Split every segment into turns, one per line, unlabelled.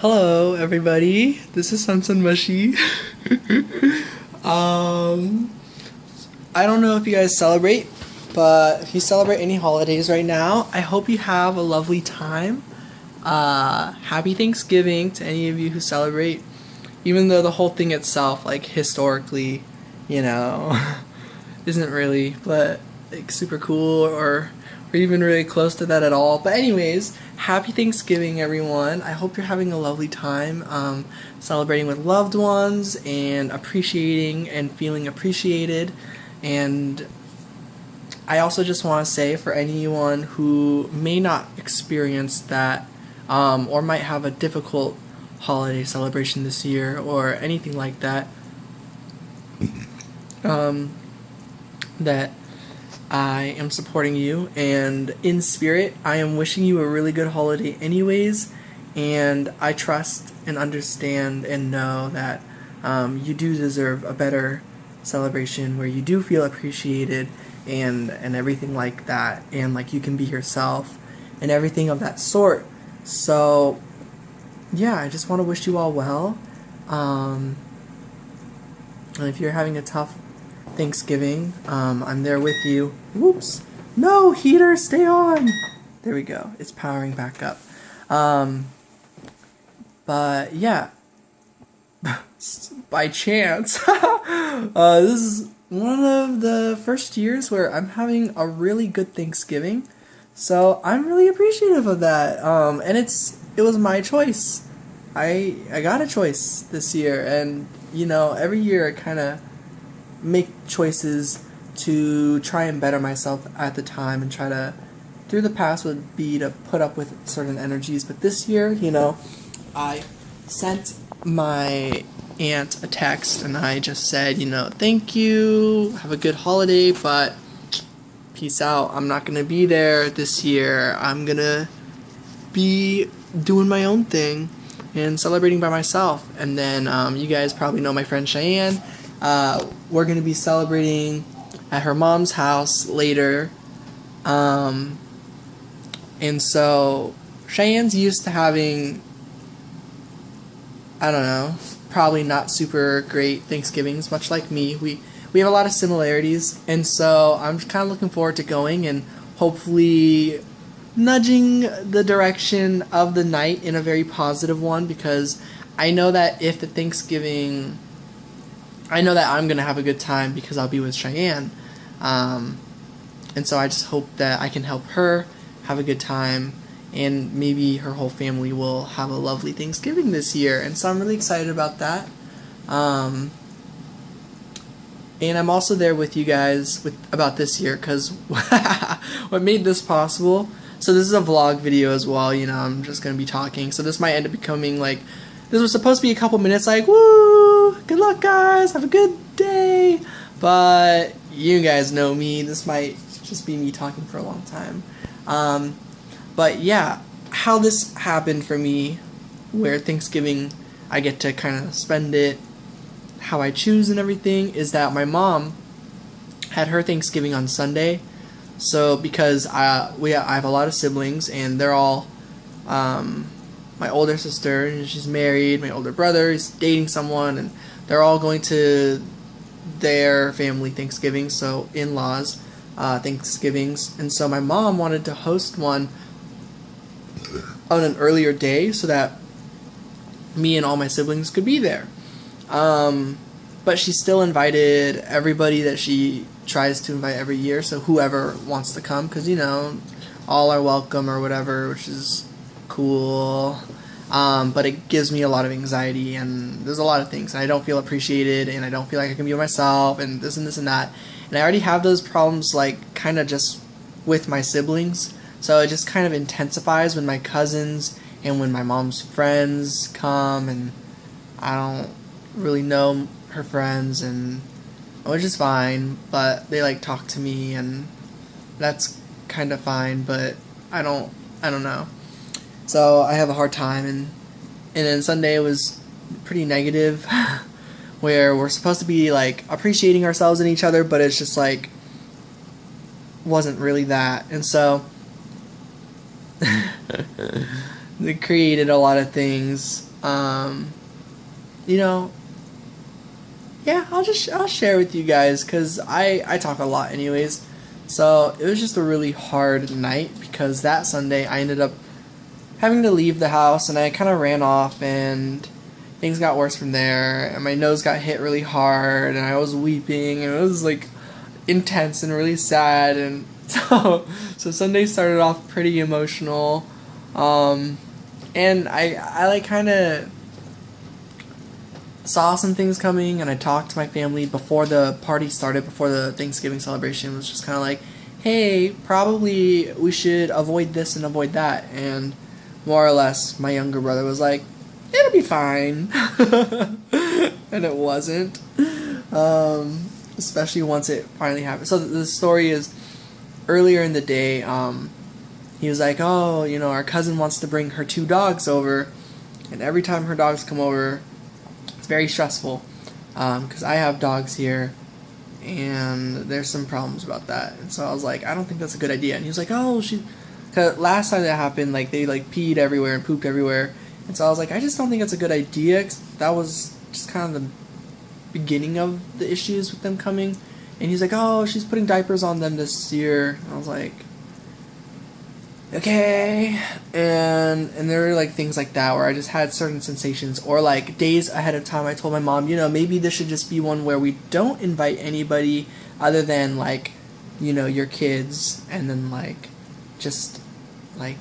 Hello, everybody. This is Sonsonmushi. I don't know if you guys celebrate, but if you celebrate any holidays right now, I hope you have a lovely time. Happy Thanksgiving to any of you who celebrate, even though the whole thing itself, like historically, you know, isn't really, but like super cool or even really close to that at all. But anyways, happy Thanksgiving, everyone. I hope you're having a lovely time celebrating with loved ones and appreciating and feeling appreciated. And I also just want to say, for anyone who may not experience that or might have a difficult holiday celebration this year or anything like that, that I am supporting you, and in spirit, I am wishing you a really good holiday anyways, and I trust and understand and know that you do deserve a better celebration where you do feel appreciated and everything like that, and like you can be yourself and everything of that sort. So yeah, I just want to wish you all well, and if you're having a tough Thanksgiving, I'm there with you. Whoops. No, heater, stay on. There we go. It's powering back up. But yeah, by chance, this is one of the first years where I'm having a really good Thanksgiving. So I'm really appreciative of that. And it was my choice. I got a choice this year, and you know, every year I kind of make choices to try and better myself at the time, and try to, through the past would be to put up with certain energies, but this year, you know, I sent my aunt a text and I just said, you know, thank you, have a good holiday, but peace out, I'm not gonna be there this year, I'm gonna be doing my own thing and celebrating by myself. And then you guys probably know my friend Cheyenne. We're going to be celebrating at her mom's house later. And so Cheyenne's used to having, I don't know, probably not super great Thanksgivings, much like me. We have a lot of similarities, and so I'm kind of looking forward to going and hopefully nudging the direction of the night in a very positive one, because I know that if the Thanksgiving, I know that I'm going to have a good time because I'll be with Cheyenne. And so I just hope that I can help her have a good time, and maybe her whole family will have a lovely Thanksgiving this year. And so I'm really excited about that. And I'm also there with you guys about this year, because what made this possible. So this is a vlog video as well, you know, I'm just going to be talking. So this might end up becoming like, this was supposed to be a couple minutes like, woo, good luck guys, have a good day. But you guys know me, this might just be me talking for a long time. But yeah, how this happened for me, where Thanksgiving I get to kind of spend it how I choose and everything, is that my mom had her Thanksgiving on Sunday. So because I have a lot of siblings, and they're all, my older sister, and she's married, my older brother is dating someone, and they're all going to their family Thanksgiving, so in-laws Thanksgivings. And so my mom wanted to host one on an earlier day so that me and all my siblings could be there. But she still invited everybody that she tries to invite every year, so whoever wants to come, because, you know, all are welcome or whatever, which is cool. But it gives me a lot of anxiety, and there's a lot of things, and I don't feel appreciated, and I don't feel like I can be myself, and this and that. And I already have those problems, like, kind of just with my siblings, so it just kind of intensifies when my cousins and when my mom's friends come, and I don't really know her friends, and which is fine, but they like talk to me, and that's kind of fine, but I don't know. So I have a hard time, and then Sunday was pretty negative, where we're supposed to be like appreciating ourselves and each other, but it's just like wasn't really that, and so it created a lot of things You know, yeah, I'll share with you guys because I talk a lot anyways. So it was just a really hard night because that Sunday I ended up having to leave the house and I kind of ran off and things got worse from there and my nose got hit really hard and I was weeping and it was like intense and really sad and so Sunday started off pretty emotional, and I like kind of saw some things coming and I talked to my family before the party started, before the Thanksgiving celebration. It was just kind of like, hey, probably we should avoid this and avoid that, and more or less my younger brother was like, it'll be fine. And it wasn't, especially once it finally happened. So the story is, earlier in the day, he was like, oh, you know, our cousin wants to bring her 2 dogs over, and every time her dogs come over, it's very stressful, because I have dogs here, and there's some problems about that. And so I was like, I don't think that's a good idea. And he was like, oh, cause last time that happened, like, they, like, peed everywhere and pooped everywhere. And so I was like, I just don't think that's a good idea, 'cause that was just kind of the beginning of the issues with them coming. And he's like, oh, she's putting diapers on them this year. And I was like, okay. And there were like things like that where I just had certain sensations, or like days ahead of time I told my mom, you know, maybe this should just be one where we don't invite anybody other than like, you know, your kids, and then like just like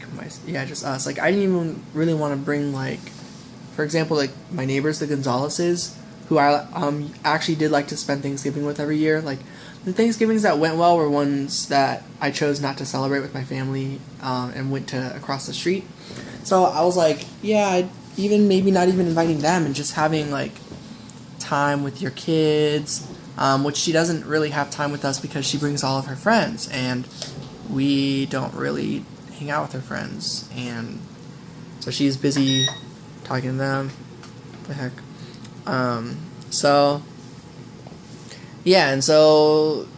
just us. Like I didn't even really want to bring, like, for example, like my neighbors, the Gonzaleses, who I actually did like to spend Thanksgiving with every year. Like the Thanksgivings that went well were ones that I chose not to celebrate with my family, and went to across the street. So I was like, yeah, even maybe not even inviting them and just having like time with your kids, which she doesn't really have time with us because she brings all of her friends and we don't really hang out with her friends, and so she's busy talking to them. What the heck? So yeah, and so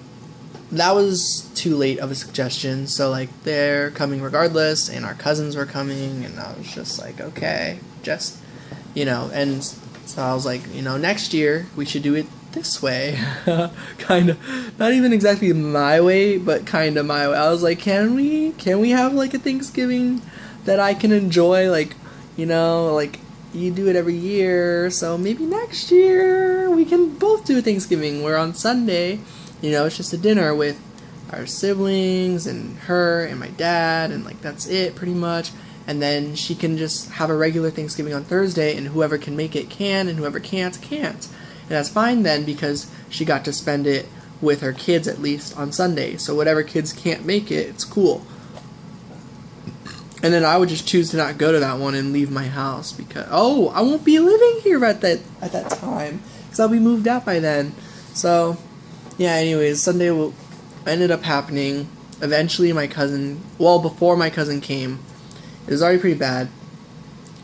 that was too late of a suggestion, so like they're coming regardless, and our cousins were coming, and I was just like, okay, just, you know, and so I was like, you know, next year we should do it this way. Kind of, not even exactly my way, but kind of my way. I was like, can we have like a Thanksgiving that I can enjoy, like, you know, like you do it every year, so maybe next year we can both do Thanksgiving where on Sunday, you know, it's just a dinner with our siblings and her and my dad, and like that's it pretty much, and then she can just have a regular Thanksgiving on Thursday, and whoever can make it can, and whoever can't. And that's fine then, because she got to spend it with her kids at least on Sunday, so whatever kids can't make it, it's cool. And then I would just choose to not go to that one and leave my house because, oh, I won't be living here at that time because I'll be moved out by then. So, yeah, anyways, Sunday ended up happening. Eventually my cousin, well, before my cousin came, it was already pretty bad.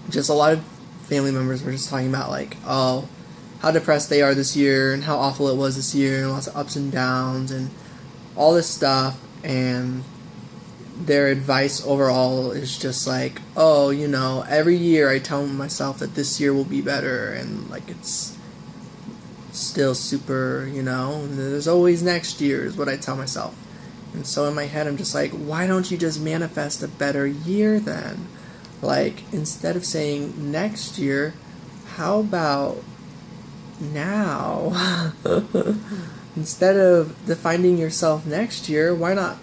Just a lot of family members were just talking about, like, oh, how depressed they are this year and how awful it was this year and lots of ups and downs and all this stuff, and their advice overall is just like, oh, you know, every year I tell myself that this year will be better, and like it's still super, you know, and there's always next year is what I tell myself. And so in my head I'm just like, why don't you just manifest a better year then? Like, instead of saying next year, how about now? Instead of defining yourself next year, why not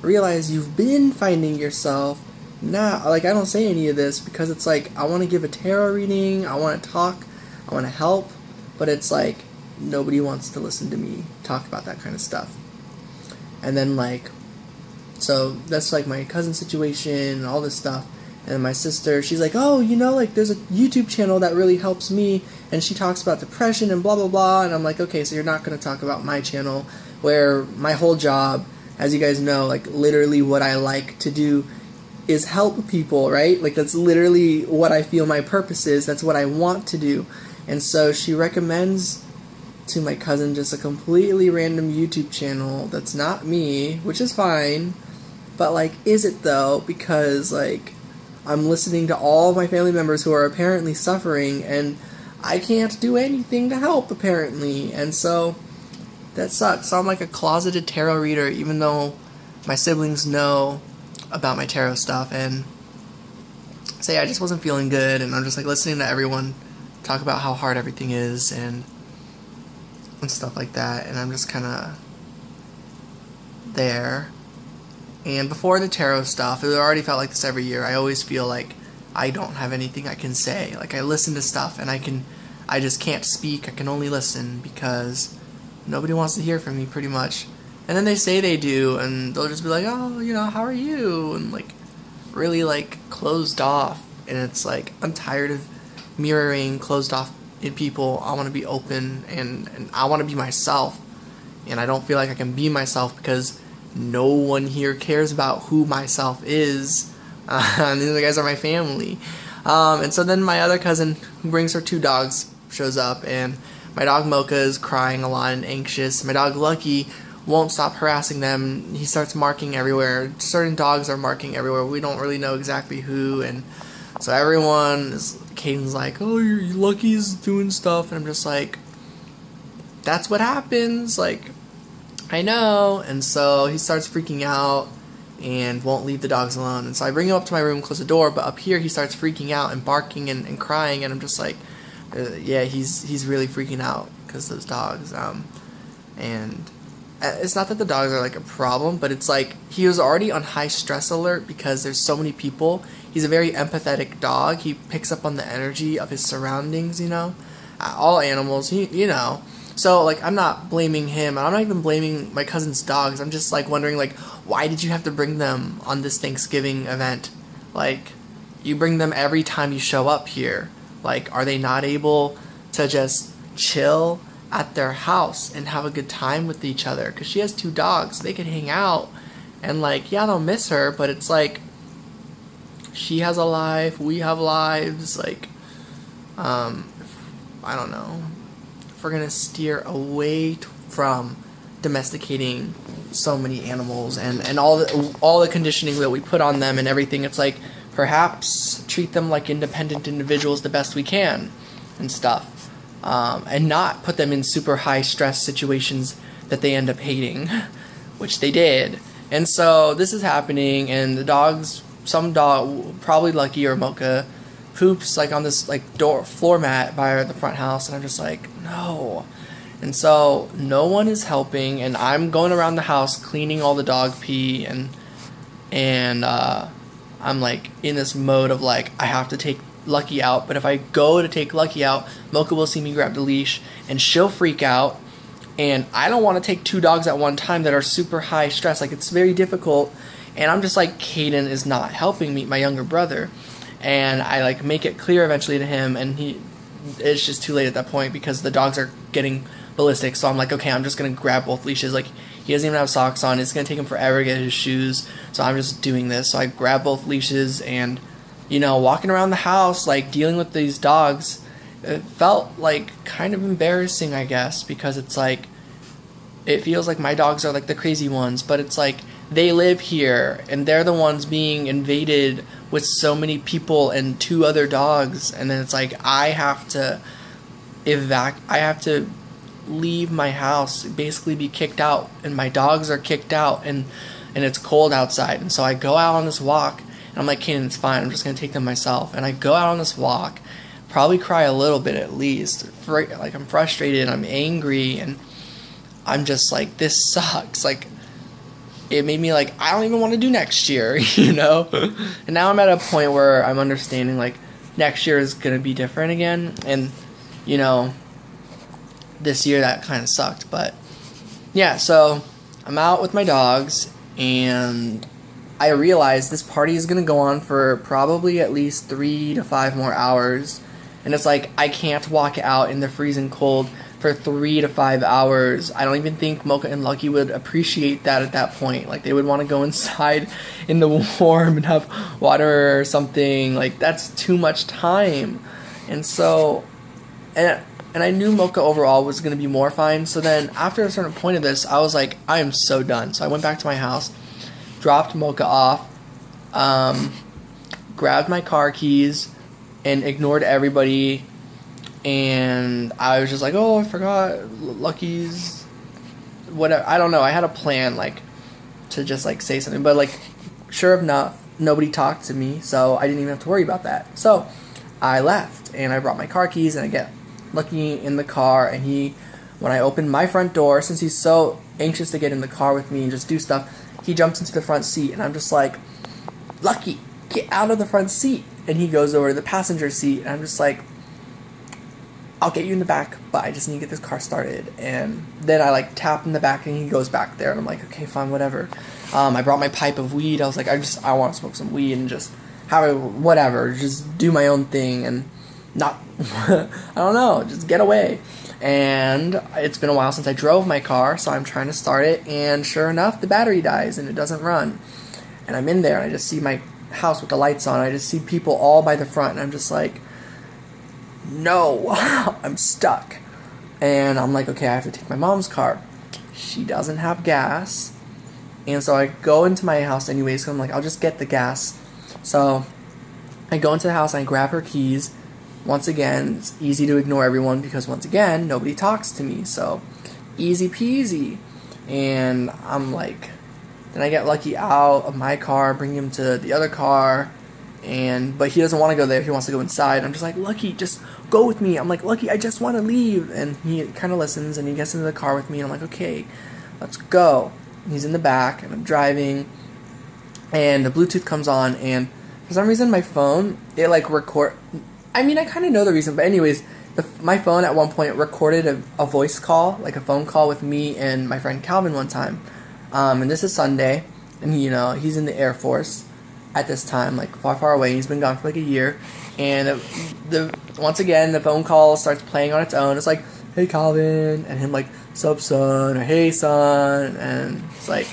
realize you've been finding yourself now? Like, I don't say any of this because it's like, I want to give a tarot reading, I want to talk, I want to help, but it's like, nobody wants to listen to me talk about that kind of stuff. And then, like, so that's like my cousin situation and all this stuff. And my sister, she's like, oh, you know, like, there's a YouTube channel that really helps me, and she talks about depression and blah blah blah. And I'm like, okay, so you're not going to talk about my channel where my whole job, as you guys know, like, literally what I like to do is help people, right? Like, that's literally what I feel my purpose is. That's what I want to do. And so she recommends to my cousin just a completely random YouTube channel that's not me, which is fine. But, like, is it though? Because, like, I'm listening to all my family members who are apparently suffering, and I can't do anything to help, apparently. And so that sucks. So I'm like a closeted tarot reader, even though my siblings know about my tarot stuff. And say I just wasn't feeling good, and I'm just like listening to everyone talk about how hard everything is and stuff like that. And I'm just kind of there. And before the tarot stuff, it already felt like this every year. I always feel like I don't have anything I can say. Like, I listen to stuff and I just can't speak. I can only listen because nobody wants to hear from me, pretty much. And then they say they do, and they'll just be like, oh, you know, how are you? And like, really like closed off. And it's like, I'm tired of mirroring closed off in people. I want to be open, and I want to be myself. And I don't feel like I can be myself because no one here cares about who myself is. And these guys are my family. And so then my other cousin, who brings her 2 dogs, shows up, and my dog Mocha is crying a lot and anxious. My dog Lucky won't stop harassing them. He starts marking everywhere. Certain dogs are marking everywhere. We don't really know exactly who, and so everyone is, Caden's like, oh, your Lucky's doing stuff, and I'm just like, that's what happens, like, I know. And so he starts freaking out and won't leave the dogs alone. And so I bring him up to my room, close the door, but up here he starts freaking out and barking and crying, and I'm just like, yeah, he's really freaking out because those dogs. And it's not that the dogs are like a problem, but it's like he was already on high stress alert because there's so many people. He's a very empathetic dog. He picks up on the energy of his surroundings, you know. All animals, you know. So, like, I'm not blaming him, and I'm not even blaming my cousin's dogs. I'm just, like, wondering, like, why did you have to bring them on this Thanksgiving event? Like, you bring them every time you show up here. Like, are they not able to just chill at their house and have a good time with each other? Because she has 2 dogs. They can hang out, and, like, yeah, they'll miss her, but it's, like, she has a life, we have lives, like, I don't know. We're gonna steer away from domesticating so many animals and all the conditioning that we put on them and everything. It's like, perhaps treat them like independent individuals the best we can and stuff, and not put them in super high stress situations that they end up hating, which they did. And so this is happening, and the dogs, some dog, probably Lucky or Mocha, poops like on this like floor mat by the front house, and I'm just like, no. And so no one is helping, and I'm going around the house cleaning all the dog pee, and I'm like in this mode of like, I have to take Lucky out, but if I go to take Lucky out, Mocha will see me grab the leash and she'll freak out, and I don't want to take 2 dogs at one time that are super high stress. Like, it's very difficult, and I'm just like, Caden is not helping me, my younger brother. And I like make it clear eventually to him, and it's just too late at that point because the dogs are getting ballistic. So I'm like, okay, I'm just gonna grab both leashes. Like, he doesn't even have socks on. It's gonna take him forever to get his shoes. So I'm just doing this. So I grab both leashes, and, you know, walking around the house, like, dealing with these dogs, it felt like kind of embarrassing, I guess, because it's like, it feels like my dogs are like the crazy ones, but it's like they live here and they're the ones being invaded with so many people and 2 other dogs, and then it's like I have to leave my house, basically be kicked out, and my dogs are kicked out, and it's cold outside. And so I go out on this walk, and I'm like, Kaden, it's fine, I'm just gonna take them myself. And I go out on this walk, probably cry a little bit at least, like, I'm frustrated, I'm angry, and I'm just like, this sucks. Like, it made me like, I don't even want to do next year, you know? And now I'm at a point where I'm understanding, like, next year is going to be different again. And, you know, this year that kind of sucked. But, yeah, so I'm out with my dogs, and I realize this party is going to go on for probably at least 3 to 5 more hours. And it's like, I can't walk out in the freezing cold for 3 to 5 hours. I don't even think Mocha and Lucky would appreciate that at that point. Like, they would want to go inside in the warm and have water or something. Like, that's too much time. And so, and I knew Mocha overall was going to be more fine. So then, after a certain point of this, I was like, I am so done. So I went back to my house, dropped Mocha off, grabbed my car keys and ignored everybody, and I was just like, oh, I forgot Lucky's whatever. I don't know. I had a plan, like, to just like say something, but like, sure enough, nobody talked to me, so I didn't even have to worry about that. So I left, and I brought my car keys, and I get Lucky in the car, and when I opened my front door, since he's so anxious to get in the car with me and just do stuff, he jumps into the front seat, and I'm just like, Lucky, get out of the front seat. And he goes over to the passenger seat, and I'm just like, I'll get you in the back, but I just need to get this car started. And then I like tap in the back, and he goes back there, and I'm like, okay, fine, whatever. I brought my pipe of weed. I was like, I want to smoke some weed and just have it, whatever, just do my own thing and not, I don't know, just get away. And it's been a while since I drove my car, so I'm trying to start it, and sure enough, the battery dies and it doesn't run. And I'm in there, and I just see my house with the lights on. I just see people all by the front, and I'm just like, no, I'm stuck. And I'm like, okay, I have to take my mom's car. She doesn't have gas. And so I go into my house anyways, so I'm like, I'll just get the gas. So I go into the house, and I grab her keys. Once again, it's easy to ignore everyone because, once again, nobody talks to me. So easy peasy. And I'm like, then I get Lucky out of my car, bring him to the other car, but he doesn't want to go there. He wants to go inside. I'm just like, Lucky, just go with me. I'm like, Lucky, I just want to leave. And he kind of listens, and he gets into the car with me, and I'm like, okay, let's go. He's in the back, and I'm driving, and the Bluetooth comes on, and for some reason my phone, it like I mean, I kind of know the reason, but anyways, my phone at one point recorded a voice call, like a phone call with me and my friend Calvin one time. And this is Sunday, and he's in the Air Force at this time, like far, far away. He's been gone for like a year, and once again the phone call starts playing on its own. It's like, hey Calvin, and him like, sup son, or hey son, and it's like,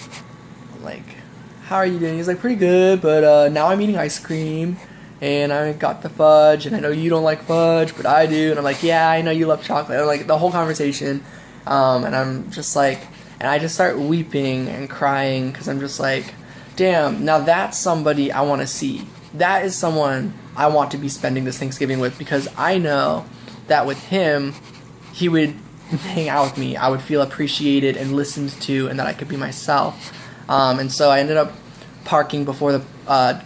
how are you doing? He's like, pretty good, but now I'm eating ice cream, and I got the fudge, and I know you don't like fudge, but I do, and I'm like, yeah, I know you love chocolate, and like the whole conversation, and I'm just like, and I just start weeping and crying, because I'm just like, damn, now that's somebody I want to see. That is someone I want to be spending this Thanksgiving with, because I know that with him, he would hang out with me. I would feel appreciated and listened to, and that I could be myself. And so I ended up parking before the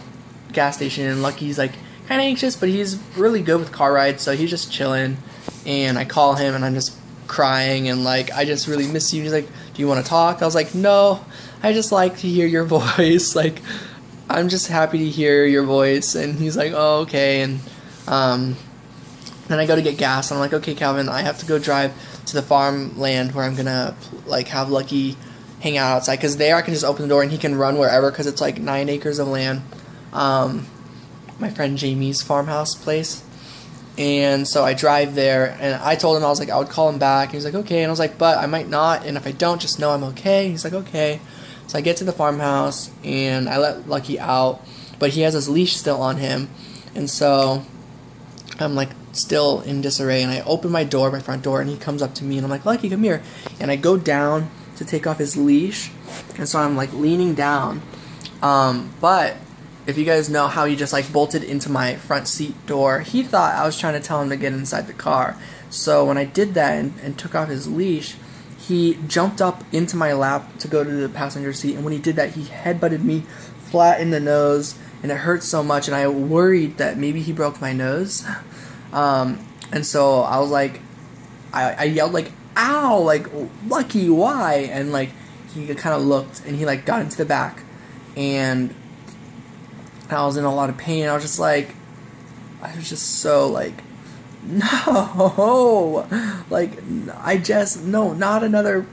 gas station, and Lucky's like kind of anxious, but he's really good with car rides, so he's just chilling. And I call him, and I'm just crying, and like, I just really miss you. And he's like, do you want to talk? I was like, no, I just like to hear your voice. Like, I'm just happy to hear your voice. And he's like, oh, okay. And then I go to get gas, and I'm like, okay, Calvin, I have to go drive to the farmland where I'm gonna like have Lucky hang out outside, because there I can just open the door and he can run wherever, because it's like 9 acres of land. My friend Jamie's farmhouse place. And so I drive there, and I told him, I was like, I would call him back. And he's like, okay. And I was like, but I might not, and if I don't, just know I'm okay. He's like, okay. So I get to the farmhouse, and I let Lucky out, but he has his leash still on him. And so I'm like still in disarray, and I open my front door, and he comes up to me, and I'm like, Lucky, come here. And I go down to take off his leash, and so I'm like leaning down, but if you guys know how he just like bolted into my front seat door, he thought I was trying to tell him to get inside the car. So when I did that and took off his leash, he jumped up into my lap to go to the passenger seat, and when he did that, he headbutted me flat in the nose, and it hurt so much, and I worried that maybe he broke my nose. And so I was like, I yelled like, ow, like, Lucky, why? And like, he kind of looked, and he like got into the back, and I was in a lot of pain. I was just so like, no, like, no, not another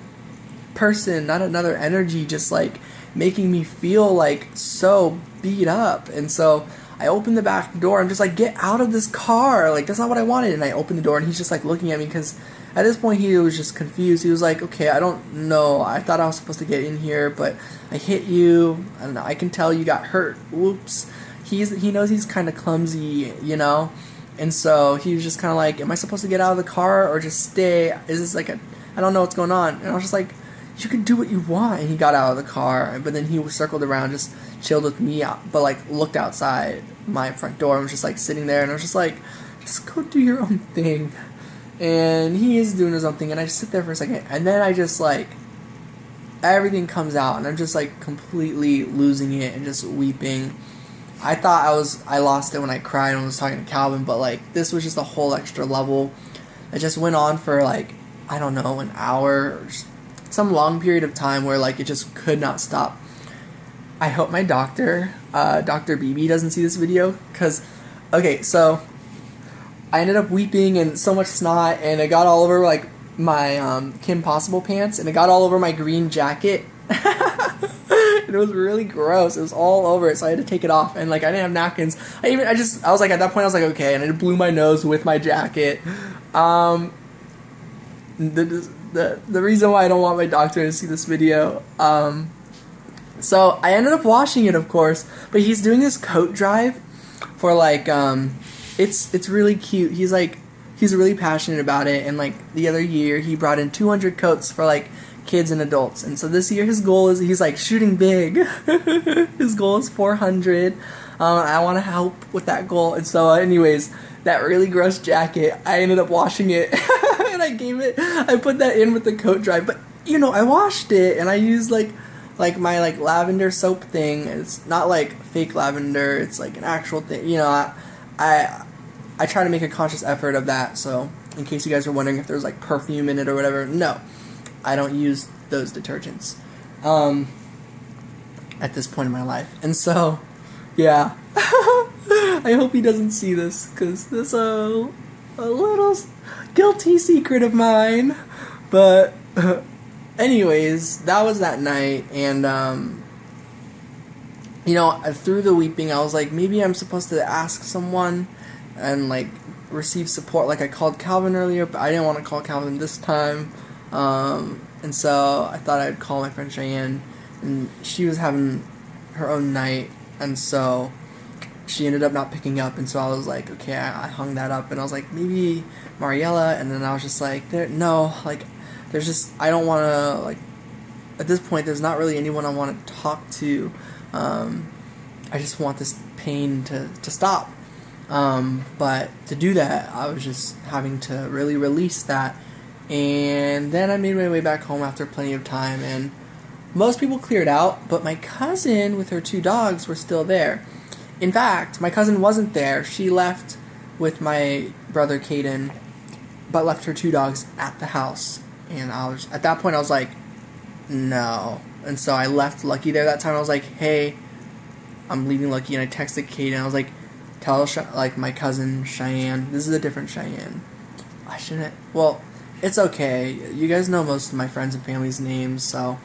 person, not another energy, just like making me feel like so beat up. And so I opened the back door. I'm just like, get out of this car, like, that's not what I wanted. And I opened the door, and he's just like looking at me, because at this point he was just confused. He was like, okay, I don't know, I thought I was supposed to get in here, but I hit you, and I can tell you got hurt, whoops. He knows he's kind of clumsy, and so he was just kind of like, am I supposed to get out of the car or just stay? Is this like I don't know what's going on. And I was just like, you can do what you want. And he got out of the car, but then he circled around, just chilled with me, but like looked outside my front door and was just like sitting there, and I was just like, just go do your own thing. And he is doing his own thing, and I just sit there for a second, and then I just like, everything comes out, and I'm just like completely losing it and just weeping. I thought I lost it when I cried and was talking to Calvin, but like this was just a whole extra level. It just went on for like, I don't know, an hour or some long period of time where like it just could not stop. I hope my doctor, Dr. BB, doesn't see this video, because, okay, so I ended up weeping and so much snot, and it got all over like my Kim Possible pants, and it got all over my green jacket. It was really gross. It was all over it, so I had to take it off, and like I didn't have napkins. I was like, at that point I was like, okay, and I blew my nose with my jacket. The reason why I don't want my doctor to see this video, so I ended up washing it, of course, but he's doing this coat drive for like, it's really cute. He's really passionate about it, and like the other year he brought in 200 coats for like kids and adults, and so this year his goal is, he's like shooting big. His goal is 400. I want to help with that goal, and so anyways, that really gross jacket, I ended up washing it. And I put that in with the coat dry, but you know, I washed it, and I used like my like lavender soap thing. It's not like fake lavender, it's like an actual thing, you know. I try to make a conscious effort of that, so in case you guys are wondering if there's like perfume in it or whatever, no, I don't use those detergents at this point in my life. And so yeah, I hope he doesn't see this, because this is a little guilty secret of mine. But anyways, that was that night, and you know, through the weeping I was like, maybe I'm supposed to ask someone and like receive support. Like I called Calvin earlier, but I didn't want to call Calvin this time, and so I thought I'd call my friend Cheyenne, and she was having her own night, and so she ended up not picking up, and so I was like, okay, I hung that up, and I was like, maybe Mariella, and then I was just like, no, like, there's just, I don't want to, like, at this point, there's not really anyone I want to talk to. I just want this pain to stop. But to do that, I was just having to really release that. And then I made my way back home after plenty of time, and most people cleared out, but my cousin with her 2 dogs were still there. In fact, my cousin wasn't there. She left with my brother Caden, but left her 2 dogs at the house. And at that point I was like, no. And so I left Lucky there that time. I was like, hey, I'm leaving Lucky, and I texted Caden. I was like, tell like my cousin Cheyenne. This is a different Cheyenne. I shouldn't. Well, it's okay. You guys know most of my friends and family's names, so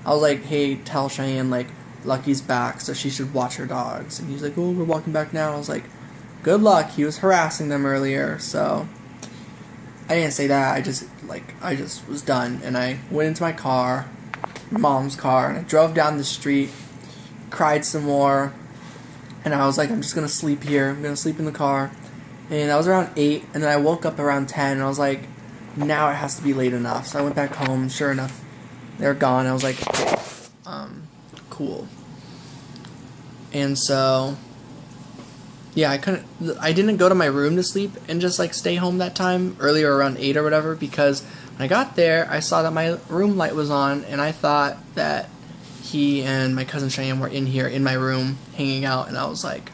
I was like, hey, tell Cheyenne like Lucky's back, so she should watch her dogs. And he's like, oh, we're walking back now. And I was like, good luck. He was harassing them earlier, so I didn't say that. I just was done, and I went into my car, my mom's car, and I drove down the street, cried some more, and I was like, I'm just gonna sleep here. I'm gonna sleep in the car. And that was around 8, and then I woke up around 10, and I was like, now it has to be late enough. So I went back home. Sure enough, they're gone. I was like, cool. And so, yeah, I didn't go to my room to sleep and just like stay home that time, earlier around 8 or whatever, because when I got there, I saw that my room light was on, and I thought that he and my cousin Cheyenne were in here in my room hanging out, and I was like,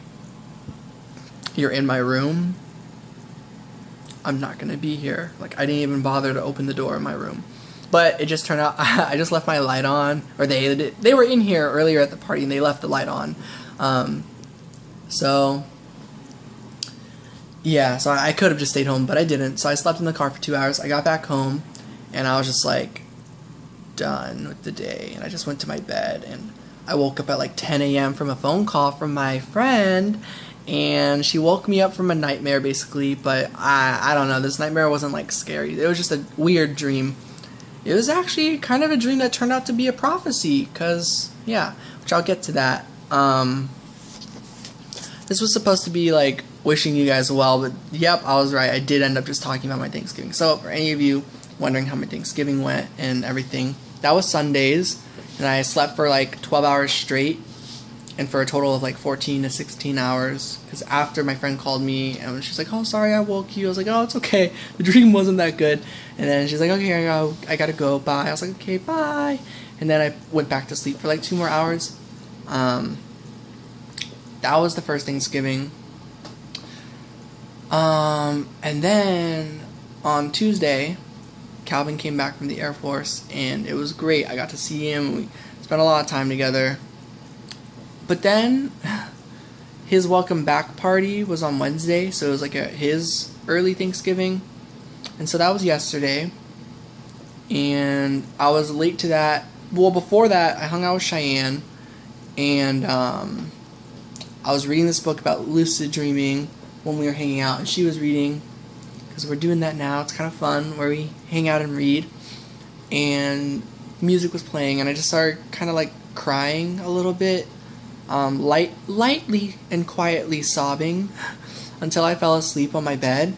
you're in my room? I'm not gonna be here. Like, I didn't even bother to open the door in my room. But it just turned out I just left my light on, or they were in here earlier at the party and they left the light on. So yeah, so I could have just stayed home, but I didn't. So I slept in the car for 2 hours. I got back home, and I was just like done with the day, and I just went to my bed, and I woke up at like 10 a.m. from a phone call from my friend, and she woke me up from a nightmare basically, but I don't know, this nightmare wasn't like scary. It was just a weird dream. It was actually kind of a dream that turned out to be a prophecy, because yeah, which I'll get to that. This was supposed to be like wishing you guys well, but yep, I was right. I did end up just talking about my Thanksgiving. So for any of you wondering how my Thanksgiving went and everything, that was Sundays, and I slept for like 12 hours straight, and for a total of like 14 to 16 hours, because after my friend called me, and she's like, oh, sorry I woke you. I was like, oh, it's okay, the dream wasn't that good. And then she's like, okay, I gotta go, bye. I was like, okay, bye. And then I went back to sleep for like 2 more hours. That was the first Thanksgiving. And then on Tuesday, Calvin came back from the Air Force, and it was great. I got to see him. We spent a lot of time together. But then his welcome back party was on Wednesday, so it was like his early Thanksgiving. And so that was yesterday. And I was late to that. Well, before that, I hung out with Cheyenne, and I was reading this book about lucid dreaming when we were hanging out, and she was reading, because we're doing that now. It's kind of fun, where we hang out and read. And music was playing, and I just started kind of like crying a little bit. Lightly and quietly sobbing until I fell asleep on my bed.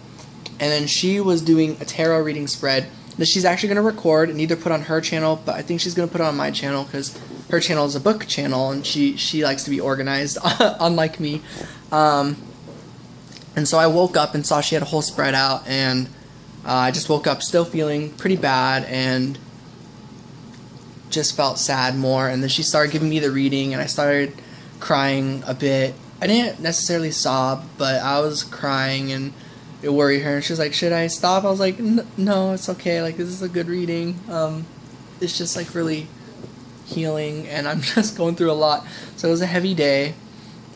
And then she was doing a tarot reading spread that she's actually going to record and either put on her channel, but I think she's going to put it on my channel because her channel is a book channel, and she likes to be organized, unlike me. And so I woke up and saw she had a whole spread out, and I just woke up still feeling pretty bad and just felt sad more. And then she started giving me the reading, and I started crying a bit. I didn't necessarily sob, but I was crying, and it worried her. And she was like, should I stop? I was like, no, it's okay. Like, this is a good reading. It's just like really healing, and I'm just going through a lot. So it was a heavy day.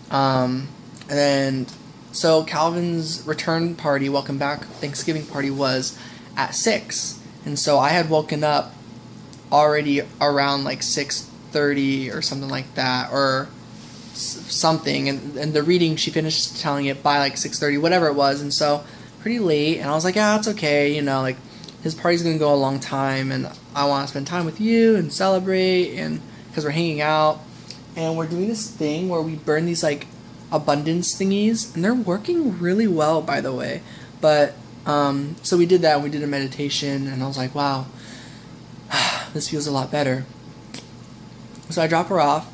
And then, so Calvin's return party, welcome back Thanksgiving party, was at 6. And so I had woken up already around like 6:30 or something like that, or something, and the reading, she finished telling it by like 6:30, whatever it was. And so pretty late, and I was like, yeah, it's okay, you know, like his party's gonna go a long time, and I want to spend time with you and celebrate, and because we're hanging out, and we're doing this thing where we burn these like abundance thingies, and they're working really well, by the way. But so we did that, and we did a meditation, and I was like, wow, this feels a lot better. So I drop her off,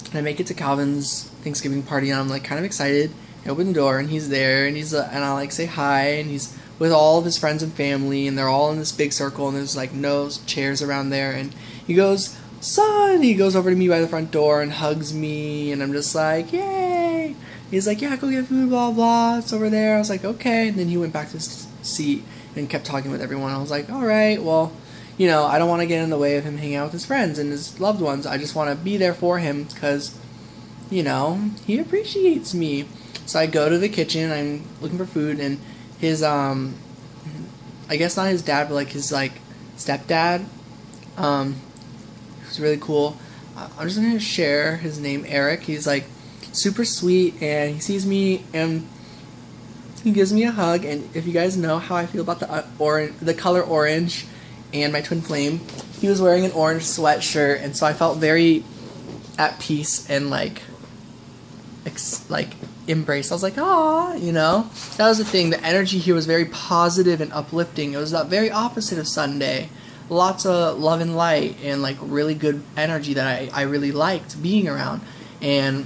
and I make it to Calvin's Thanksgiving party, and I'm like kind of excited. I open the door, and he's there, and and I like say hi, and he's with all of his friends and family, and they're all in this big circle, and there's like no chairs around there, and he goes, son, he goes over to me by the front door and hugs me, and I'm just like, yay. He's like, yeah, go get food, blah blah, it's over there. I was like, okay. And then he went back to his seat and kept talking with everyone. I was like, all right, well, you know, I don't want to get in the way of him hanging out with his friends and his loved ones. I just want to be there for him because, you know, he appreciates me. So I go to the kitchen, I'm looking for food, and his, I guess not his dad, but like his, like, stepdad, who's really cool. I'm just going to share his name, Eric. He's, like, super sweet, and he sees me, and he gives me a hug. And if you guys know how I feel about the color orange and my twin flame, he was wearing an orange sweatshirt, and so I felt very at peace and like embraced. I was like, ah, you know, that was the thing. The energy here was very positive and uplifting. It was the very opposite of Sunday. Lots of love and light and like really good energy that I really liked being around. And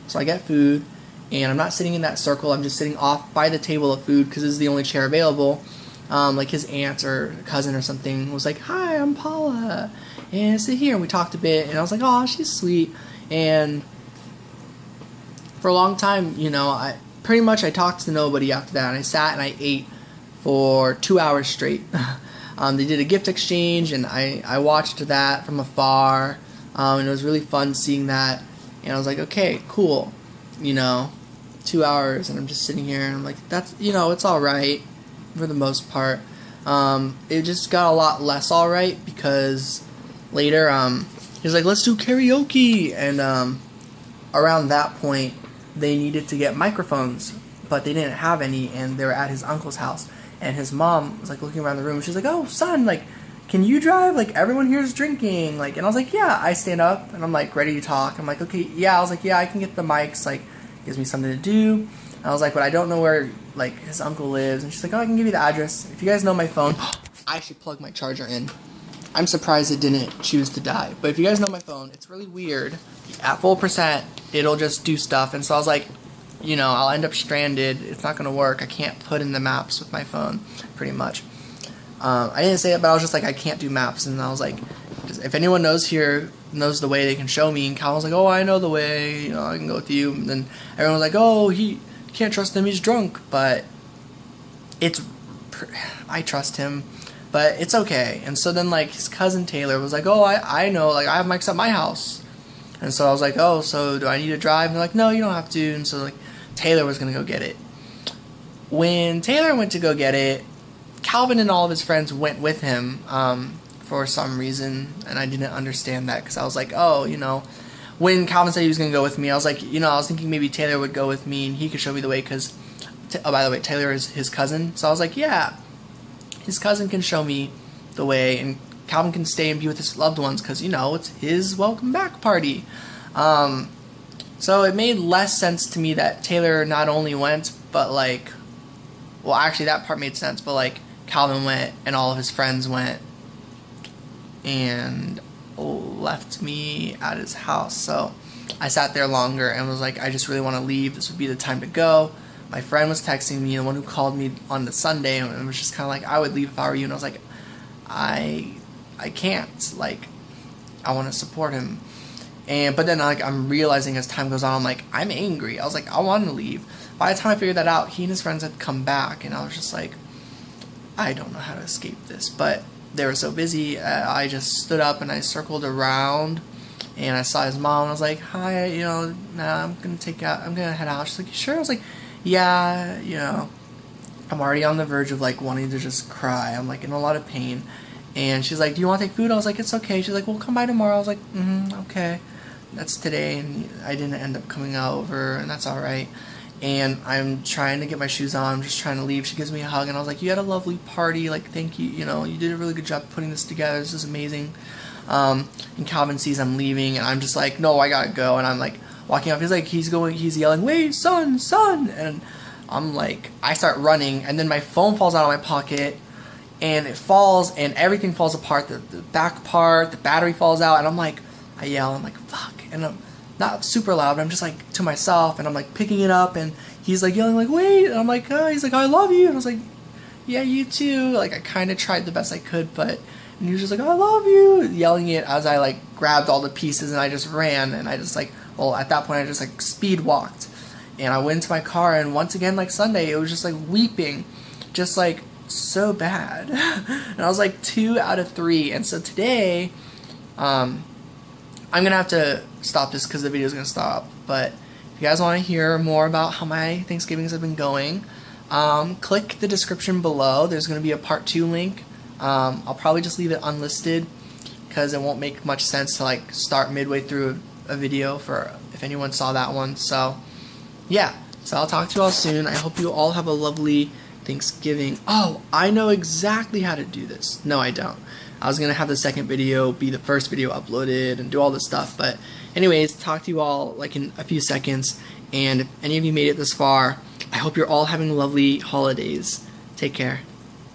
so I get food, and I'm not sitting in that circle. I'm just sitting off by the table of food because this is the only chair available. Like his aunt or cousin or something was like, hi, I'm Paula, and sit here. And we talked a bit, and I was like, oh, she's sweet. And for a long time, you know, I talked to nobody after that, and I sat and I ate for 2 hours straight. They did a gift exchange, and I watched that from afar, and it was really fun seeing that. And I was like, okay, cool, you know, 2 hours, and I'm just sitting here, and I'm like, that's, you know, it's all right for the most part. It just got a lot less all right because later, he was like, let's do karaoke, and around that point, they needed to get microphones, but they didn't have any, and they were at his uncle's house, and his mom was like looking around the room, and she's like, oh, son, like, can you drive? Like, everyone here is drinking. Like, and I was like, yeah. I stand up, and I'm like ready to talk. I'm like, okay, yeah. I was like, yeah, I can get the mics. Like, gives me something to do. And I was like, but I don't know where like his uncle lives. And she's like, oh, I can give you the address. If you guys know my phone, I should plug my charger in. I'm surprised it didn't choose to die. But if you guys know my phone, it's really weird. At full percent, it'll just do stuff. And so I was like, you know, I'll end up stranded. It's not going to work. I can't put in the maps with my phone, pretty much. I didn't say it, but I was just like, I can't do maps. And I was like, if anyone knows here, knows the way, they can show me. And Calvin was like, oh, I know the way. You know, I can go with you. And then everyone was like, oh, you can't trust him. He's drunk. But I trust him. But it's okay. And so then, like, his cousin Taylor was like, oh, I know. Like, I have mics at my house. And so I was like, oh, so do I need to drive? And they're like, no, you don't have to. And so, like, Taylor was going to go get it. When Taylor went to go get it, Calvin and all of his friends went with him for some reason, and I didn't understand that because I was like, oh, you know, when Calvin said he was going to go with me, I was like, you know, I was thinking maybe Taylor would go with me and he could show me the way because, oh, by the way, Taylor is his cousin. So I was like, yeah, his cousin can show me the way and Calvin can stay and be with his loved ones because, you know, it's his welcome back party. So it made less sense to me that Taylor not only went, but like, well, actually that part made sense, but like Calvin went and all of his friends went and left me at his house. So I sat there longer and was like, I just really want to leave. This would be the time to go. My friend was texting me, the one who called me on the Sunday, and it was just kind of like, I would leave if I were you. And I was like, I can't. Like, I want to support him. But then like I'm realizing as time goes on, I'm like, I'm angry. I was like, I want to leave. By the time I figured that out, he and his friends had come back, and I was just like, I don't know how to escape this. But they were so busy, I just stood up and I circled around, and I saw his mom, and I was like, hi, you know, nah, I'm gonna head out. She's like, you sure? I was like, yeah, you know, I'm already on the verge of like wanting to just cry. I'm like in a lot of pain. And she's like, do you want to take food? I was like, it's okay. She's like, well, come by tomorrow. I was like, okay. That's today, and I didn't end up coming over, and that's alright. And I'm trying to get my shoes on, I'm just trying to leave. She gives me a hug, and I was like, you had a lovely party, like, thank you, you know, you did a really good job putting this together, this is amazing. And Calvin sees I'm leaving, and I'm just like, no, I gotta go, and I'm like, walking off, he's yelling, wait, son, and I'm like, I start running, and then my phone falls out of my pocket, and it falls, and everything falls apart, the back part, the battery falls out, and I'm like, I yell, I'm like, fuck, and I'm not super loud, but I'm just like to myself, and I'm like picking it up, and he's like yelling like, wait, and I'm like, oh, he's like, I love you, and I was like, yeah, you too, like I kind of tried the best I could, but, and he was just like, I love you, yelling it as I like grabbed all the pieces, and I just ran, and I just like, well, at that point, I just like speed walked, and I went into my car, and once again, like Sunday, it was just like weeping, just like so bad, and I was like 2 out of 3, and so today, I'm going to have to stop this because the video is going to stop, but if you guys want to hear more about how my Thanksgivings have been going, click the description below. There's going to be a part 2 link. I'll probably just leave it unlisted because it won't make much sense to like start midway through a video for if anyone saw that one. So yeah, so I'll talk to you all soon. I hope you all have a lovely Thanksgiving. Oh, I know exactly how to do this. No, I don't. I was going to have the second video be the first video uploaded and do all this stuff. But anyways, talk to you all like in a few seconds. And if any of you made it this far, I hope you're all having lovely holidays. Take care.